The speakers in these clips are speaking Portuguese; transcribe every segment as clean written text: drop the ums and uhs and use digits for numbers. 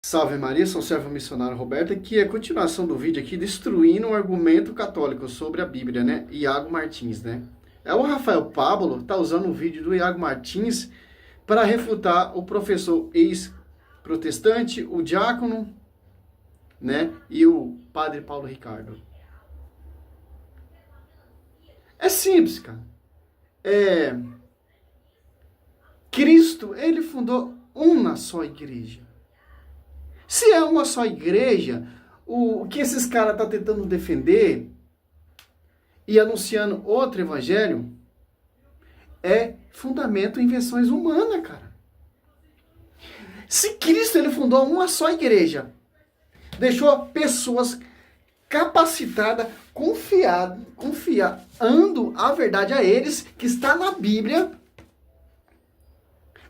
Salve Maria, sou o servo missionário Roberto, que é a continuação do vídeo aqui, destruindo um argumento católico sobre a Bíblia, né? Iago Martins, né? O Rafael Pablo tá usando o vídeo do Iago Martins para refutar o professor ex-protestante, o diácono, né? E o padre Paulo Ricardo. É simples, cara. Cristo, ele fundou uma só igreja. Se é uma só igreja, o que esses caras estão tentando defender e anunciando outro evangelho é fundamento em invenções humanas, cara. Se Cristo ele fundou uma só igreja, deixou pessoas capacitadas, confiando a verdade a eles, que está na Bíblia,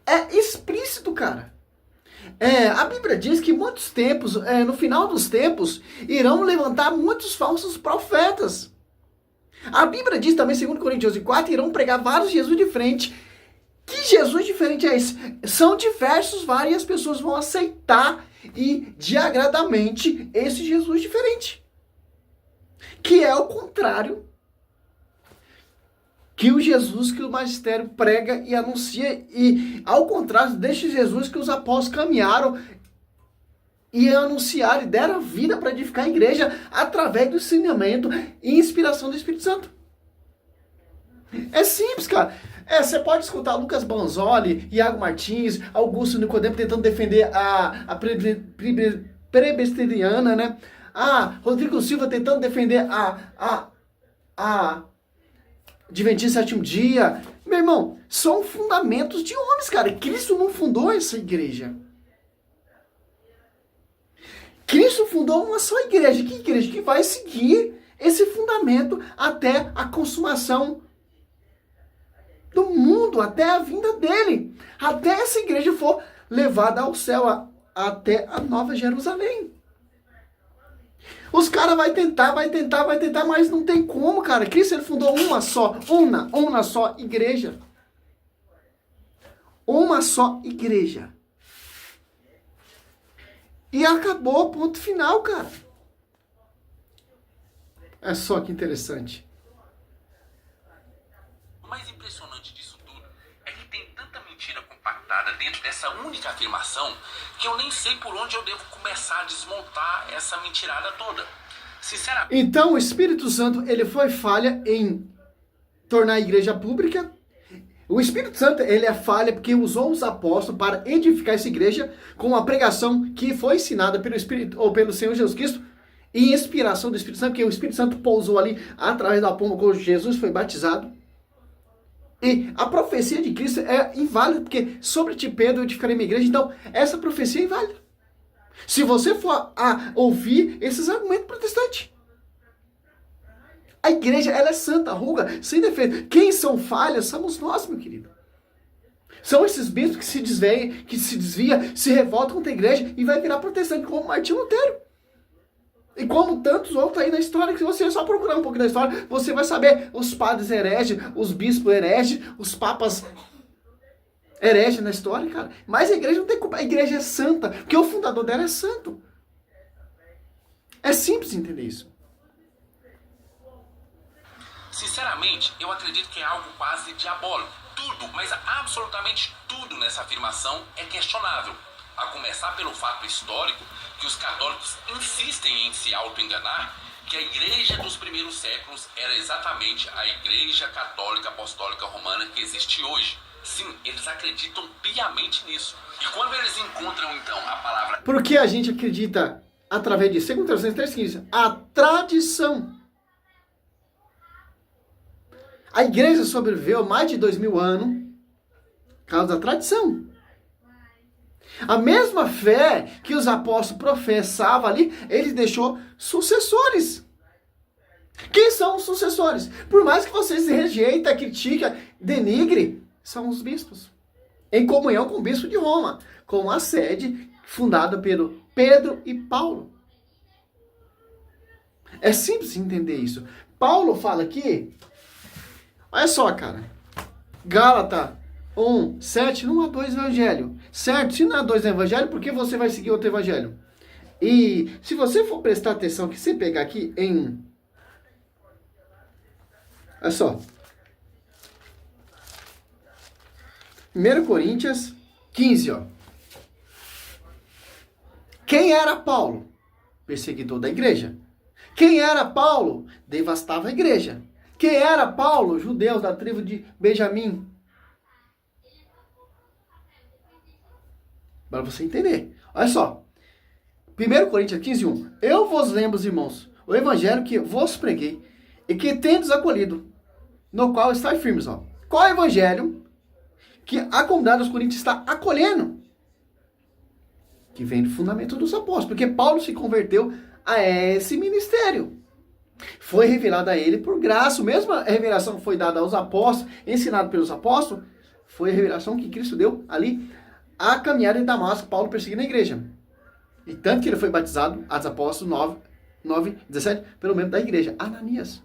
é explícito, cara. A Bíblia diz que muitos tempos, no final dos tempos, irão levantar muitos falsos profetas. A Bíblia diz também, 2 Coríntios 4, irão pregar vários Jesus diferentes. Que Jesus diferente é esse? São diversos, várias pessoas vão aceitar e diagradamente esse Jesus diferente. Que é o contrário que o Jesus que o magistério prega e anuncia, e ao contrário deste Jesus que os apóstolos caminharam e anunciaram e deram vida para edificar a igreja através do ensinamento e inspiração do Espírito Santo. É simples, cara. Você pode escutar Lucas Banzoli, Iago Martins, Augusto Nicodemo tentando defender a presbiteriana, né? Rodrigo Silva tentando defender a Adventista Sétimo Dia. Meu irmão, são fundamentos de homens, cara. Cristo não fundou essa igreja. Cristo fundou uma só igreja. Que igreja? Que vai seguir esse fundamento até a consumação do mundo, até a vinda dele. Até essa igreja for levada ao céu, até a Nova Jerusalém. Os caras vai tentar, mas não tem como, cara. Cristo ele fundou uma só igreja. Uma só igreja. E acabou, ponto final, cara. É só que interessante. O mais impressionante disso tudo é que tem tanta mentira compactada dentro dessa única afirmação que eu nem sei por onde eu devo começar a desmontar essa mentirada toda. Sinceramente. Então o Espírito Santo ele foi falha em tornar a igreja pública. O Espírito Santo ele é falha porque usou os apóstolos para edificar essa igreja com a pregação que foi ensinada pelo Espírito ou pelo Senhor Jesus Cristo e inspiração do Espírito Santo, porque o Espírito Santo pousou ali através da pomba quando Jesus foi batizado. E a profecia de Cristo é inválida, porque sobre ti, Pedro, eu edificarei minha igreja. Então, essa profecia é inválida. Se você for a ouvir esses argumentos protestantes. A igreja, ela é santa, ruga, sem defeito. Quem são falhas somos nós, meu querido. São esses bispos que se desvia, se revoltam contra a igreja e vai virar protestante, como Martinho Lutero. E como tantos outros aí na história, que se você só procurar um pouco da história, você vai saber os padres hereges, os bispos hereges, os papas hereges na história, cara. Mas a igreja não tem culpa, a igreja é santa, porque o fundador dela é santo. É simples entender isso. Sinceramente, eu acredito que é algo quase diabólico. Tudo, mas absolutamente tudo nessa afirmação é questionável. A começar pelo fato histórico que os católicos insistem em se auto-enganar que a igreja dos primeiros séculos era exatamente a igreja católica apostólica romana que existe hoje. Sim, eles acreditam piamente nisso. E quando eles encontram, então, a palavra... Porque a gente acredita, através de 2 Tessalonicenses 3,15, a tradição. A igreja sobreviveu mais de 2000 anos por causa da tradição. A mesma fé que os apóstolos professavam ali, ele deixou sucessores. Quem são os sucessores? Por mais que vocês rejeitem, critiquem, denigre, são os bispos. Em comunhão com o bispo de Roma, com a sede fundada pelo Pedro e Paulo. É simples entender isso. Paulo fala aqui, olha só, cara, Gálatas 1:7, 1-2 Evangelho. Certo? Se não há dois evangelhos, por que você vai seguir outro evangelho? E se você for prestar atenção, que você pegar aqui em... Olha só. 1 Coríntios 15, ó. Quem era Paulo? Perseguidor da igreja. Quem era Paulo? Devastava a igreja. Quem era Paulo? Judeus da tribo de Benjamim. Para você entender. Olha só. 1 Coríntios 15, 1. Eu vos lembro, irmãos, o evangelho que vos preguei e que tendes acolhido, no qual estáis firmes. Ó. Qual é o evangelho que a comunidade dos Coríntios está acolhendo? Que vem do fundamento dos apóstolos. Porque Paulo se converteu a esse ministério. Foi revelado a ele por graça. A mesma revelação que foi dada aos apóstolos, ensinado pelos apóstolos, foi a revelação que Cristo deu ali a caminhada em Damasco, Paulo perseguindo a igreja. E tanto que ele foi batizado, Atos Apóstolos 9, 17, pelo membro da igreja, Ananias.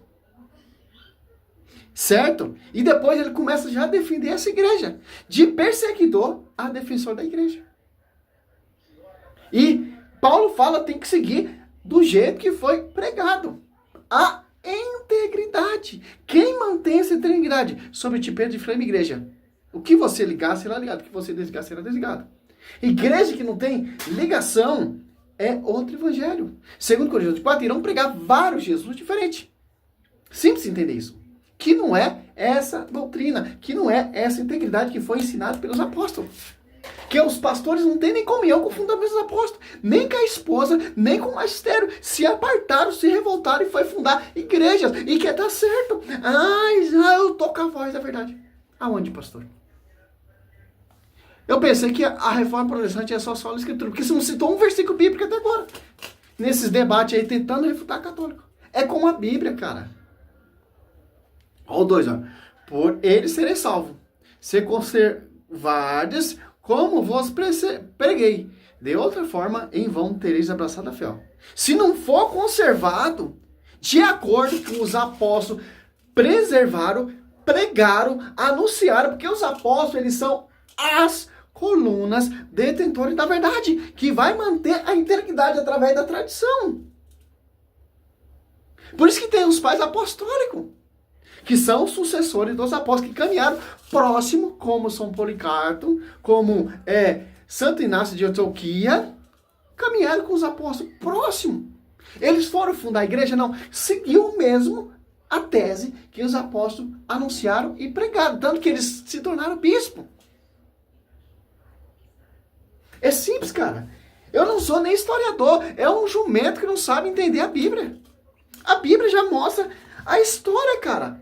Certo? E depois ele começa já a defender essa igreja. De perseguidor a defensor da igreja. E Paulo fala, tem que seguir do jeito que foi pregado. A integridade. Quem mantém essa integridade? Sobre o tipete de flame igreja. O que você ligar será ligado. O que você desligar será desligado. Igreja que não tem ligação é outro evangelho. Segundo Coríntios 4, irão pregar vários Jesus diferentes. Simples entender isso. Que não é essa doutrina, que não é essa integridade que foi ensinada pelos apóstolos. Que os pastores não têm nem comunhão com o fundamento dos apóstolos, nem com a esposa, nem com o magistério. Se apartaram, se revoltaram e foi fundar igrejas. E quer dar certo. Eu tô com a voz da verdade. Aonde, pastor? Eu pensei que a reforma protestante é só a escritura, porque você não citou um versículo bíblico até agora. Nesses debates aí, tentando refutar católico. É como a Bíblia, cara. Olha o 2, ó. Por eles serem salvos. Se conservardes como vos preguei. De outra forma, em vão tereis abraçado a fé. Ó. Se não for conservado, de acordo com os apóstolos preservaram, pregaram, anunciaram, porque os apóstolos, eles são as colunas detentores da verdade, que vai manter a integridade através da tradição. Por isso que tem os pais apostólicos, que são sucessores dos apóstolos, que caminharam próximo, como São Policarpo, como Santo Inácio de Antioquia, caminharam com os apóstolos próximo. Eles foram fundar a igreja? Não. Seguiu mesmo a tese que os apóstolos anunciaram e pregaram, tanto que eles se tornaram bispo. É simples, cara. Eu não sou nem historiador. É um jumento que não sabe entender a Bíblia. A Bíblia já mostra a história, cara.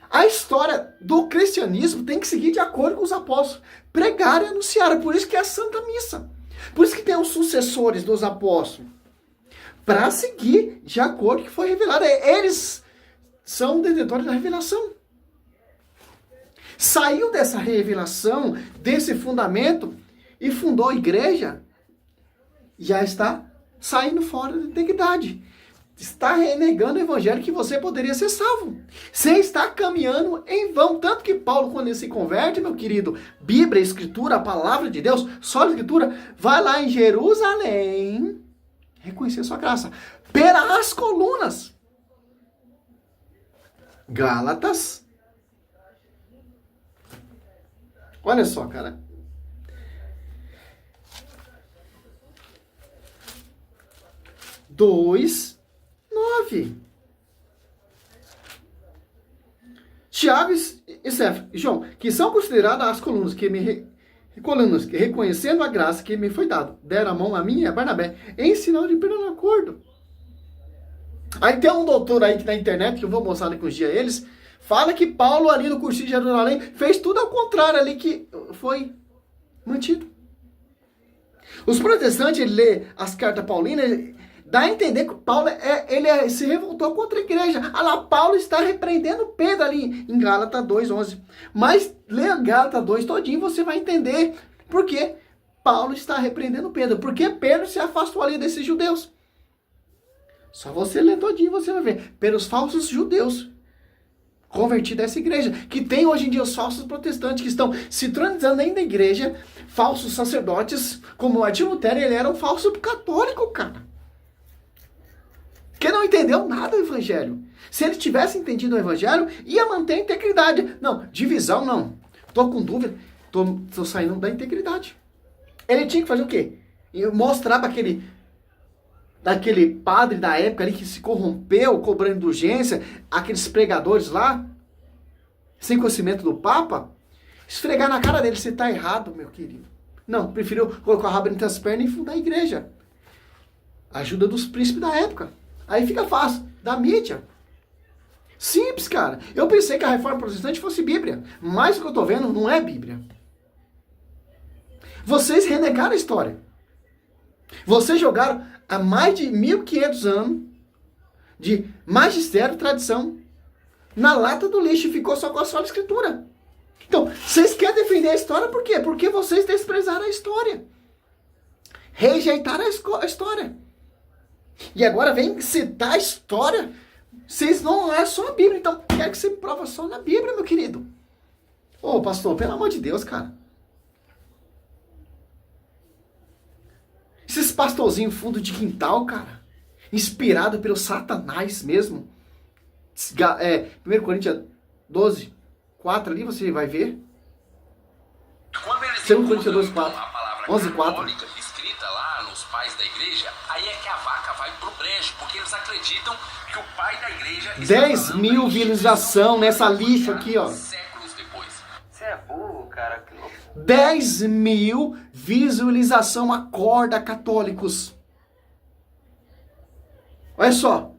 A história do cristianismo tem que seguir de acordo com os apóstolos. Pregaram e anunciaram. Por isso que é a Santa Missa. Por isso que tem os sucessores dos apóstolos. Para seguir de acordo com o que foi revelado. Eles são detentores da revelação. Saiu dessa revelação, desse fundamento, e fundou a igreja, já está saindo fora da integridade. Está renegando o evangelho que você poderia ser salvo. Você está caminhando em vão. Tanto que Paulo, quando ele se converte, meu querido, Bíblia, Escritura, a palavra de Deus, só a Escritura, vai lá em Jerusalém reconhecer sua graça. Pelas colunas. Gálatas. Olha só, cara. 2:9. Tiago e Cefas, João, que são consideradas as colunas que reconhecendo a graça que me foi dada, deram a mão a mim e a Barnabé, em sinal de pleno acordo. Aí tem um doutor aí que na internet, que eu vou mostrar daqui uns dias eles, fala que Paulo ali no cursinho de Jerusalém fez tudo ao contrário ali que foi mantido. Os protestantes, ele lê as cartas paulinas, dá a entender que Paulo se revoltou contra a igreja. Ah lá, Paulo está repreendendo Pedro ali em Gálatas 2:11. Mas lê Gálatas 2 todinho, você vai entender por que Paulo está repreendendo Pedro. Porque Pedro se afastou ali desses judeus. Só você lê todinho, você vai ver. Pelos falsos judeus. convertido a essa igreja. Que tem hoje em dia os falsos protestantes que estão se tronizando dentro da igreja, falsos sacerdotes, como Martim Lutero, ele era um falso católico, cara. Que não entendeu nada do evangelho. Se ele tivesse entendido o evangelho, ia manter a integridade. Não, divisão não. Tô com dúvida, tô saindo da integridade. Ele tinha que fazer o quê? Mostrar para daquele padre da época ali que se corrompeu, cobrando indulgência, aqueles pregadores lá, sem conhecimento do Papa, esfregar na cara dele, você tá errado, meu querido. Não, preferiu colocar o rabo entre as pernas e fundar a igreja. Ajuda dos príncipes da época. Aí fica fácil, da mídia. Simples, cara. Eu pensei que a reforma protestante fosse Bíblia, mas o que eu tô vendo não é Bíblia. Vocês renegaram a história. Vocês jogaram há mais de 1500 anos de magistério e tradição na lata do lixo e ficou só com a sola escritura. Então, vocês querem defender a história por quê? Porque vocês desprezaram a história. Rejeitaram a história. E agora vem citar a história. Vocês não é só a Bíblia, então quer que você prova só na Bíblia, meu querido. Ô, pastor, pelo amor de Deus, cara. Esses pastorzinhos fundo de quintal, cara. Inspirado pelo Satanás mesmo. 1 Coríntios 12, 4 ali, você vai ver. Quando eles 2 Coríntios 12, 4. a palavra 11, 4. católica escrita lá nos pais da igreja, aí é que a vaca vai pro brejo, porque eles acreditam que o pai da igreja... 10 mil visualização nessa lista aqui, ó. Séculos depois. Você é burro, cara. 10 mil visualização acorda, católicos. Olha só.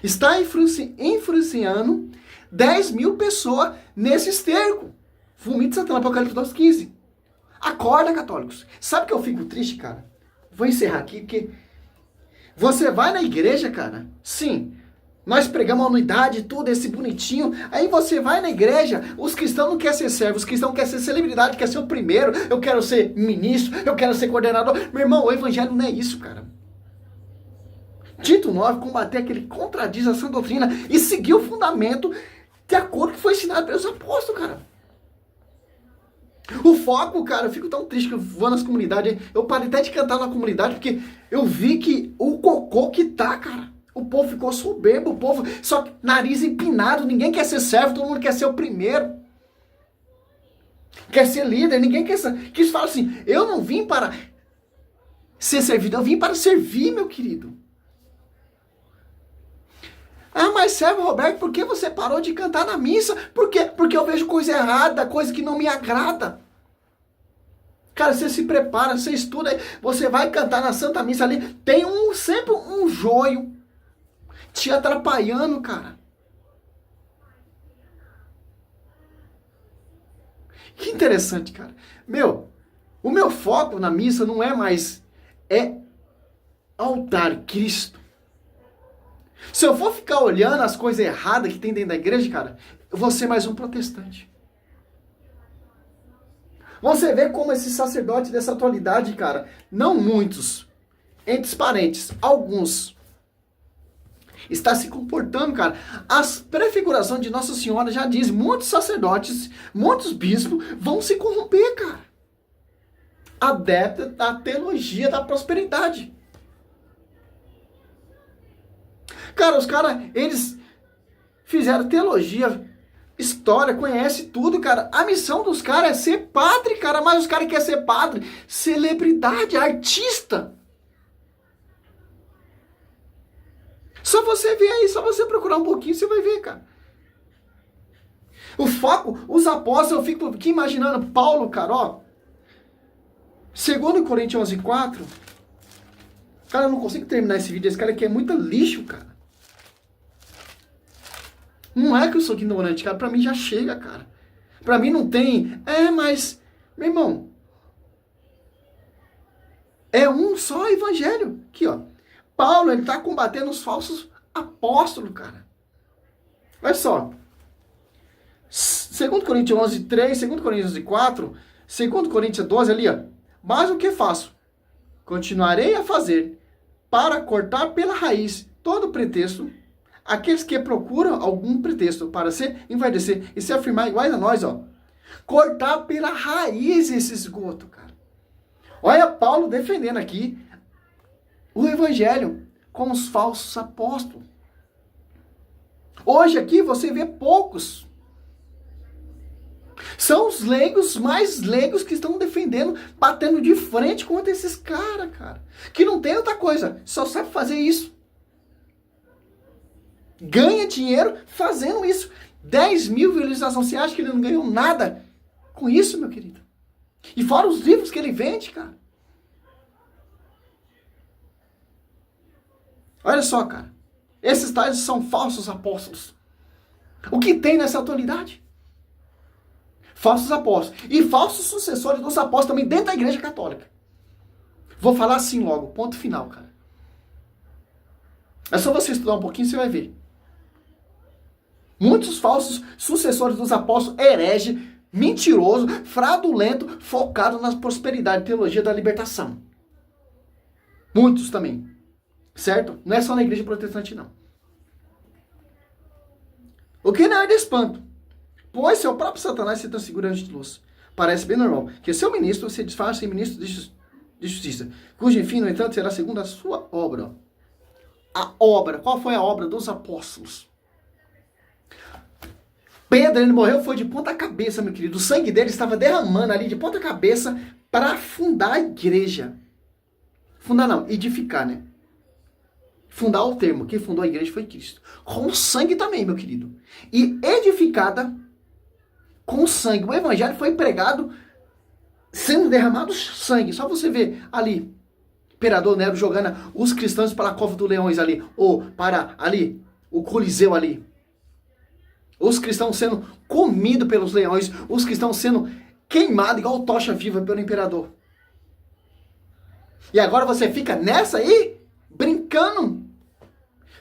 Está influenciando 10 mil pessoas nesse esterco. Vomito de Satanás, Apocalipse 2,15. Acorda, católicos. Sabe que eu fico triste, cara? Vou encerrar aqui, porque você vai na igreja, cara. Sim, nós pregamos a unidade, tudo, esse bonitinho. Aí você vai na igreja, os cristãos não querem ser servos, os cristãos querem ser celebridade, querem ser o primeiro. Eu quero ser ministro, eu quero ser coordenador. Meu irmão, o evangelho não é isso, cara. Tito 9, combater aquele que contradiz a sã doutrina e seguir o fundamento de acordo com o que foi ensinado pelos apóstolos, cara. O foco, cara, eu fico tão triste que eu vou nas comunidades, eu parei até de cantar na comunidade, porque eu vi que o cocô que tá, cara, o povo ficou soberbo, o povo, só que nariz empinado, ninguém quer ser servo, todo mundo quer ser o primeiro. Quer ser líder, ninguém quer ser, que fala assim, eu não vim para ser servido, eu vim para servir, meu querido. Ah, mas servo Roberto, por que você parou de cantar na missa? Por quê? Porque eu vejo coisa errada, coisa que não me agrada. Cara, você se prepara, você estuda, você vai cantar na Santa Missa ali, tem sempre um joio te atrapalhando, cara. Que interessante, cara. O meu foco na missa não é mais, é altar, Cristo. Se eu for ficar olhando as coisas erradas que tem dentro da igreja, cara, eu vou ser mais um protestante. Você vê como esses sacerdotes dessa atualidade, cara, não muitos, entre os parentes, alguns, está se comportando, cara. As prefigurações de Nossa Senhora já diz, muitos sacerdotes, muitos bispos vão se corromper, cara. Adeptos da teologia da prosperidade. Cara, os caras, eles fizeram teologia, história, conhece tudo, cara. A missão dos caras é ser padre, cara, mas os caras querem ser padre, celebridade, artista. Só você ver aí, só você procurar um pouquinho, você vai ver, cara. O foco, os apóstolos, eu fico aqui imaginando Paulo, cara, ó. 2 Coríntios 11:4. Cara, eu não consigo terminar esse vídeo, esse cara aqui é muito lixo, cara. Não é que eu sou ignorante, cara. Pra mim já chega, cara. Pra mim não tem... mas... Meu irmão... É um só evangelho. Aqui, ó. Paulo, ele tá combatendo os falsos apóstolos, cara. Olha só. 2 Coríntios 11:3, 2 Coríntios 11:4, 2 Coríntios 12, ali, ó. Mas o que faço? Continuarei a fazer para cortar pela raiz todo pretexto, aqueles que procuram algum pretexto para se envaidecer e se afirmar iguais a nós, ó. Cortar pela raiz esse esgoto, cara. Olha Paulo defendendo aqui o evangelho com os falsos apóstolos. Hoje aqui você vê poucos. São os leigos, mais leigos, que estão defendendo, batendo de frente contra esses caras, cara. Que não tem outra coisa, só sabe fazer isso. Ganha dinheiro fazendo isso. 10 mil visualizações, você acha que ele não ganhou nada com isso, meu querido? E fora os livros que ele vende, cara. Olha só, cara. Esses tais são falsos apóstolos. O que tem nessa atualidade? Falsos apóstolos. E falsos sucessores dos apóstolos também dentro da igreja católica. Vou falar assim logo, ponto final, cara. É só você estudar um pouquinho e você vai ver. Muitos falsos sucessores dos apóstolos, herege, mentiroso, fraudulento, focado na prosperidade, teologia da libertação. Muitos também. Certo? Não é só na igreja protestante, não. O que não é de espanto, pois seu próprio Satanás se transfigura antes de luz. Parece bem normal que seu ministro se disfarce em ministro de justiça, cujo fim, no entanto, será segundo a sua obra. A obra. Qual foi a obra dos apóstolos? Pedro, ele morreu, foi de ponta cabeça, meu querido. O sangue dele estava derramando ali de ponta cabeça para fundar a igreja. Fundar não, edificar, né? Fundar o termo. Quem fundou a igreja foi Cristo. Com sangue também, meu querido. E edificada com sangue. O evangelho foi pregado sendo derramado sangue. Só você ver ali, Imperador Nero jogando os cristãos para a cova dos leões ali. Ou para ali, o Coliseu ali. Os cristãos sendo comidos pelos leões. Os cristãos sendo queimados igual tocha viva pelo imperador. E agora você fica nessa aí, brincando,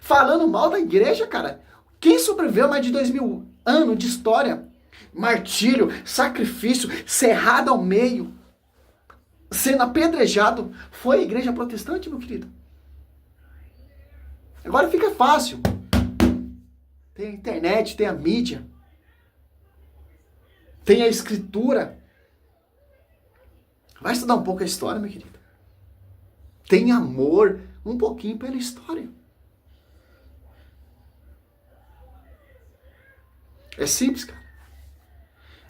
falando mal da igreja, cara. Quem sobreviveu a mais de 2000 anos de história? Martírio, sacrifício, cerrado ao meio, sendo apedrejado, foi a igreja protestante, meu querido. Agora fica fácil. Tem a internet, tem a mídia, tem a escritura. Vai estudar um pouco a história, meu querido. Tem amor um pouquinho pela história. É simples, cara.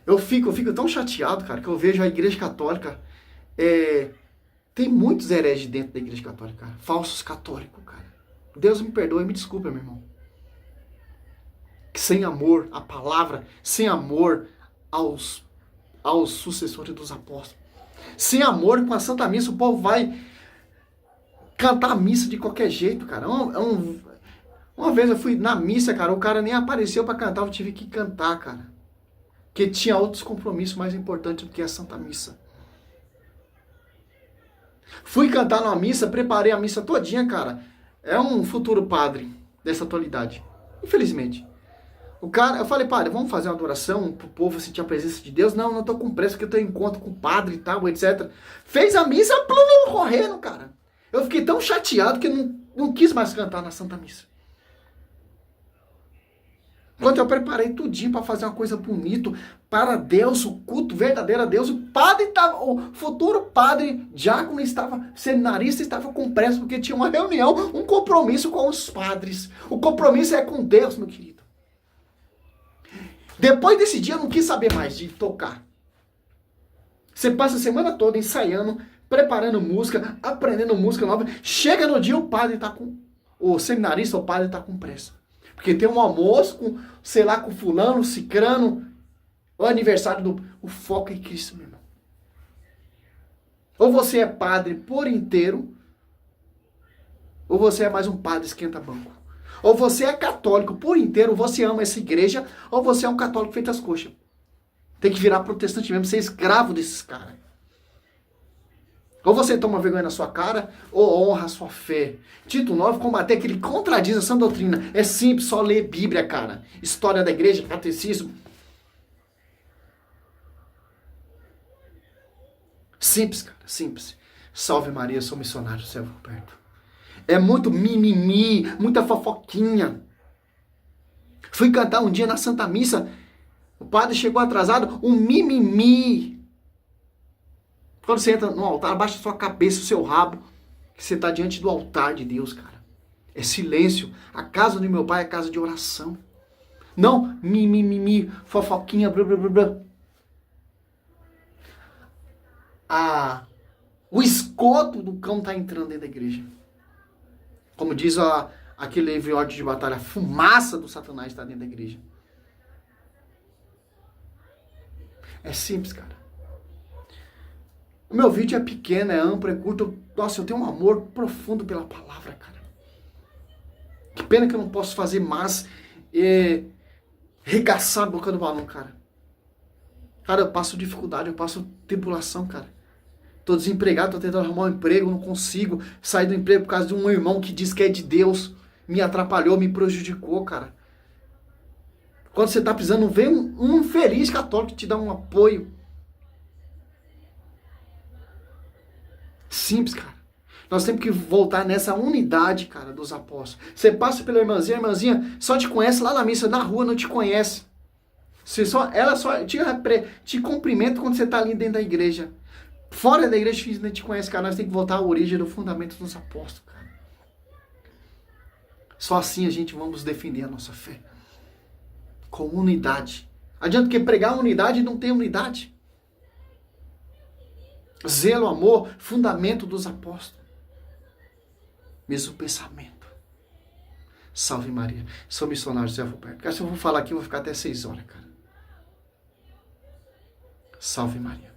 Eu fico tão chateado, cara, que eu vejo a igreja católica. Tem muitos hereges dentro da igreja católica, cara. Falsos católicos, cara. Deus me perdoe, me desculpa, meu irmão. Sem amor à palavra, sem amor aos sucessores dos apóstolos. Sem amor com a Santa Missa, o povo vai cantar a missa de qualquer jeito, cara. Uma vez eu fui na missa, cara, o cara nem apareceu para cantar, eu tive que cantar, cara. Porque tinha outros compromissos mais importantes do que a Santa Missa. Fui cantar numa missa, preparei a missa todinha, cara. É um futuro padre dessa atualidade. Infelizmente. Eu falei, padre, vamos fazer uma adoração pro povo sentir a presença de Deus? Não tô com pressa, porque eu tenho encontro com o padre e tal, etc. Fez a missa, correndo, cara. Eu fiquei tão chateado que não quis mais cantar na Santa Missa. Enquanto eu preparei tudinho para fazer uma coisa bonita para Deus, o culto verdadeiro a Deus, o futuro padre diácono seminarista estava com pressa, porque tinha uma reunião, um compromisso com os padres. O compromisso é com Deus, meu querido. Depois desse dia eu não quis saber mais de tocar. Você passa a semana toda ensaiando, preparando música, aprendendo música nova. Chega no dia, o seminarista, o padre está com pressa. Porque tem um almoço com, sei lá, com fulano, cicrano, o aniversário o foco é Cristo, meu irmão. Ou você é padre por inteiro, ou você é mais um padre esquenta-banco. Ou você é católico por inteiro, você ama essa igreja, ou você é um católico feito às coxas. Tem que virar protestante mesmo, ser escravo desses caras. Ou você toma vergonha na sua cara, ou honra a sua fé. Tito 9, combater aquele que contradiz essa doutrina. É simples, só ler Bíblia, cara. História da igreja, catecismo. Simples, cara, simples. Salve Maria, sou missionário, servo perto. É muito mimimi, muita fofoquinha. Fui cantar um dia na Santa Missa, o padre chegou atrasado, um mimimi. Quando você entra no altar, abaixa a sua cabeça, o seu rabo, que você está diante do altar de Deus, cara. É silêncio. A casa do meu pai é casa de oração. Não mimimi, fofoquinha, blá blá blá blá. O esgoto do cão está entrando dentro da igreja. Como diz aquele livro Ordem de Batalha, a fumaça do Satanás está dentro da igreja. É simples, cara. O meu vídeo é pequeno, é amplo, é curto. Nossa, eu tenho um amor profundo pela palavra, cara. Que pena que eu não posso fazer mais regaçar a boca do balão, cara. Cara, eu passo dificuldade, eu passo tribulação, cara. Tô desempregado, tô tentando arrumar um emprego, não consigo sair do emprego por causa de um irmão que diz que é de Deus. Me atrapalhou, me prejudicou, cara. Quando você tá precisando, vem um feliz católico te dar um apoio. Simples, cara. Nós temos que voltar nessa unidade, cara, dos apóstolos. Você passa pela irmãzinha, a irmãzinha só te conhece lá na missa, na rua não te conhece. Ela só te cumprimenta quando você tá ali dentro da igreja. Fora da igreja não te conhece, cara. Nós temos que voltar à origem do fundamento dos apóstolos, cara. Só assim a gente vamos defender a nossa fé. Com unidade. Adianta que pregar unidade e não tem unidade. Zelo, amor, fundamento dos apóstolos. Mesmo pensamento. Salve Maria. Sou missionário José Roberto. Cara, se eu vou falar aqui, eu vou ficar até 6 horas, cara. Salve Maria.